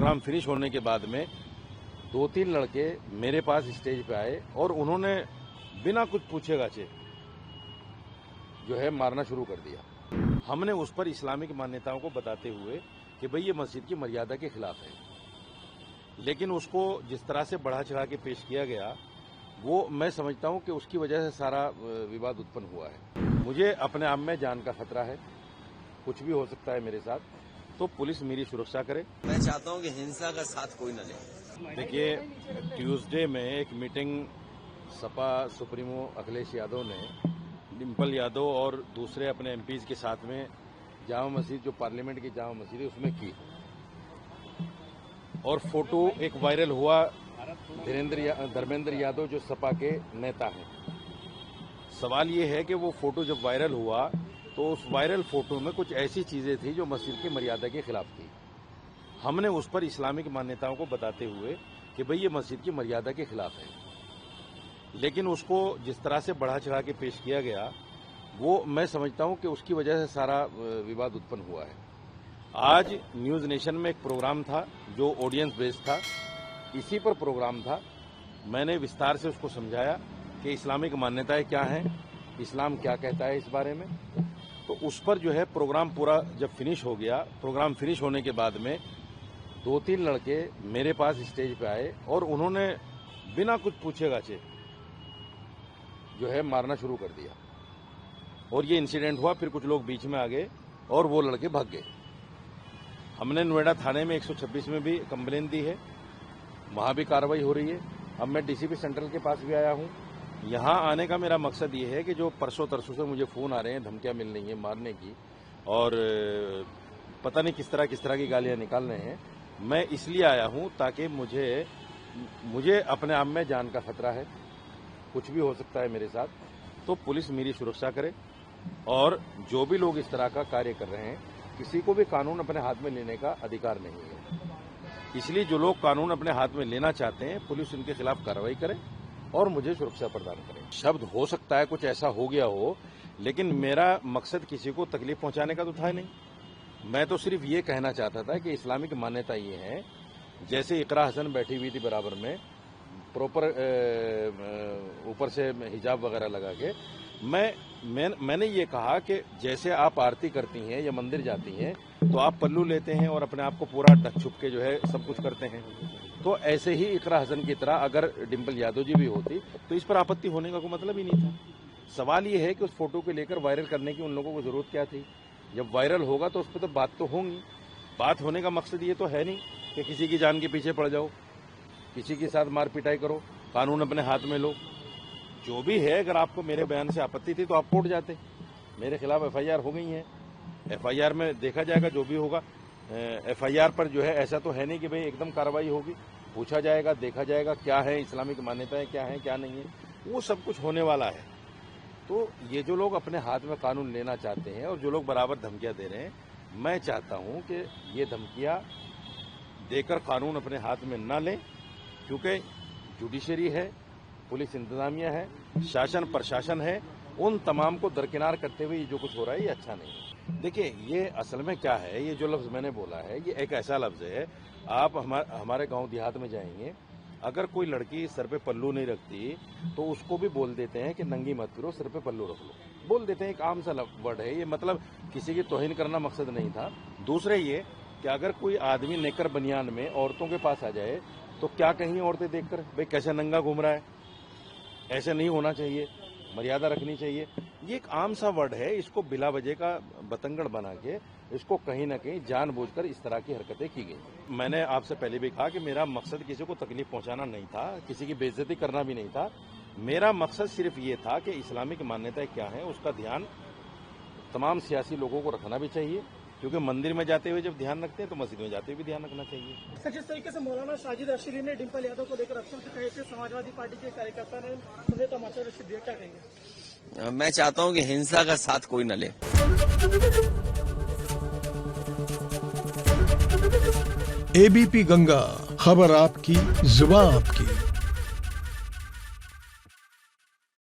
Programme finish होने के बाद में 2-3 लड़के मेरे पास स्टेज पे आए और उन्होंने बिना कुछ पूछे गाचे जो है मारना शुरू कर दिया। हमने उस पर इस्लामिक मान्यताओं को बताते हुए कि भाई ये मस्जिद की मर्यादा के खिलाफ है, लेकिन उसको जिस तरह से बढ़ा चढ़ा के पेश किया गया वो मैं समझता हूं कि उसकी वजह से सारा विवाद उत्पन्न हुआ है। मुझे अपने आप में जान का खतरा है, कुछ भी हो सकता है मेरे साथ, तो पुलिस मेरी सुरक्षा करे। मैं चाहता हूं कि हिंसा का साथ कोई न ले। देखिए, ट्यूसडे में एक मीटिंग सपा सुप्रीमो अखिलेश यादव ने डिम्पल यादव और दूसरे अपने एमपीज के साथ में जामा मस्जिद, जो पार्लियामेंट की जामा मस्जिद है, उसमें की और फोटो एक वायरल हुआ। धर्मेंद्र यादव जो सपा के नेता हैं, सवाल ये है कि वो फोटो जब वायरल हुआ तो उस वायरल फोटो में कुछ ऐसी चीजें थी जो मस्जिद की मर्यादा के खिलाफ थी। हमने उस पर इस्लामिक मान्यताओं को बताते हुए कि भाई ये मस्जिद की मर्यादा के खिलाफ है, लेकिन उसको जिस तरह से बढ़ा चढ़ा के पेश किया गया वो मैं समझता हूं कि उसकी वजह से सारा विवाद उत्पन्न हुआ है। आज न्यूज नेशन में एक प्रोग्राम था जो ऑडियंस बेस्ड था, इसी पर प्रोग्राम था। मैंने विस्तार से उसको समझाया कि इस्लामिक मान्यताएं क्या हैं, इस्लाम क्या कहता है इस बारे में। तो उस पर जो है प्रोग्राम पूरा जब फिनिश हो गया, प्रोग्राम फिनिश होने के बाद में 2-3 लड़के मेरे पास स्टेज पे आए और उन्होंने बिना कुछ पूछे गाचे जो है मारना शुरू कर दिया और ये इंसिडेंट हुआ। फिर कुछ लोग बीच में आ गए और वो लड़के भाग गए। हमने नोएडा थाने में 126 में भी कंप्लेन दी है, वहां भी कार्रवाई हो रही है। अब मैं डीसीपी सेंट्रल के पास भी आया हूं। यहां आने का मेरा मकसद ये है कि जो परसों तरसों से मुझे फोन आ रहे हैं, धमकियां मिल रही हैं मारने की और पता नहीं किस तरह की गालियां निकाल रहे हैं, मैं इसलिए आया हूं ताकि मुझे अपने आप में जान का खतरा है, कुछ भी हो सकता है मेरे साथ, तो पुलिस मेरी सुरक्षा करे। और जो भी लोग इस तरह का कार्य कर रहे हैं, किसी को भी कानून अपने हाथ में लेने का अधिकार नहीं है, इसलिए जो लोग कानून अपने हाथ में लेना चाहते हैं पुलिस उनके खिलाफ कार्रवाई करे और मुझे सुरक्षा प्रदान करे। शब्द हो सकता है कुछ ऐसा हो गया हो, लेकिन मेरा मकसद किसी को तकलीफ पहुंचाने का तो था नहीं। मैं तो सिर्फ ये कहना चाहता था कि इस्लामिक मान्यता ये है, जैसे इकरा हसन बैठी हुई थी बराबर में, प्रॉपर ऊपर से हिजाब वगैरह लगा के, मैंने ये कहा कि जैसे आप आरती करती हैं या मंदिर जाती हैं तो आप पल्लू लेते हैं और अपने आप को पूरा ढक छुप के जो है सब कुछ करते हैं, तो ऐसे ही इकरा हसन की तरह अगर डिम्पल यादव जी भी होती तो इस पर आपत्ति होने का कोई मतलब ही नहीं था। सवाल ये है कि उस फोटो को लेकर वायरल करने की उन लोगों को जरूरत क्या थी। जब वायरल होगा तो उस पर तो बात तो होंगी। बात होने का मकसद ये तो है नहीं कि किसी की जान के पीछे पड़ जाओ, किसी के साथ मार पिटाई करो, कानून अपने हाथ में लो। जो भी है, अगर आपको मेरे बयान से आपत्ति थी तो आप कोर्ट जाते। मेरे खिलाफ एफआईआर हो गई है, एफआईआर में देखा जाएगा जो भी होगा। एफआईआर पर जो है ऐसा तो है नहीं कि भाई एकदम कार्रवाई होगी, पूछा जाएगा, देखा जाएगा क्या है इस्लामिक मान्यताएं, क्या है क्या नहीं है, वो सब कुछ होने वाला है। तो ये जो लोग अपने हाथ में कानून लेना चाहते हैं और जो लोग बराबर धमकियां दे रहे हैं, मैं चाहता हूं कि ये धमकियां देकर कानून अपने हाथ में न लें, क्योंकि जुडिशरी है, पुलिस इंतजामिया है, शासन प्रशासन है, उन तमाम को दरकिनार करते हुए जो कुछ हो रहा है ये अच्छा नहीं है। देखिए, ये असल में क्या है, ये जो लफ्ज मैंने बोला है ये एक ऐसा लफ्ज है, आप हमारे गांव देहात में जाएंगे, अगर कोई लड़की सर पे पल्लू नहीं रखती तो उसको भी बोल देते हैं कि नंगी मत फिरो, सर पे पल्लू रख लो, बोल देते हैं। एक आम सा वर्ड है ये, मतलब किसी की तौहीन करना मकसद नहीं था। दूसरे ये कि अगर कोई आदमी नेकर बनियान में औरतों के पास आ जाए तो क्या कहीं औरतें देखकर भाई कैसे नंगा घूम रहा है, ऐसे नहीं होना चाहिए, मर्यादा रखनी चाहिए। ये एक आम सा वर्ड है, इसको बिला वजह का बतंगड़ बना के इसको कहीं ना कहीं जानबूझकर इस तरह की हरकतें की गई। मैंने आपसे पहले भी कहा कि मेरा मकसद किसी को तकलीफ पहुंचाना नहीं था, किसी की बेइज्जती करना भी नहीं था। मेरा मकसद सिर्फ ये था कि इस्लामिक मान्यताएं क्या है उसका ध्यान तमाम सियासी लोगों को रखना भी चाहिए, क्योंकि मंदिर में जाते हुए जब ध्यान रखते हैं तो मस्जिद में जाते हुए भी ध्यान रखना चाहिए। सर, जिस तरीके से मौलाना साजिद अशरी ने डिम्पल यादव को लेकर अफसर से कहे थे, समाजवादी पार्टी के कार्यकर्ता ने उन्हें तमाचा रशीद दिया, क्या कहेंगे? मैं चाहता हूं कि हिंसा का साथ कोई न ले। एबीपी गंगा, खबर आपकी, जुबान आपकी।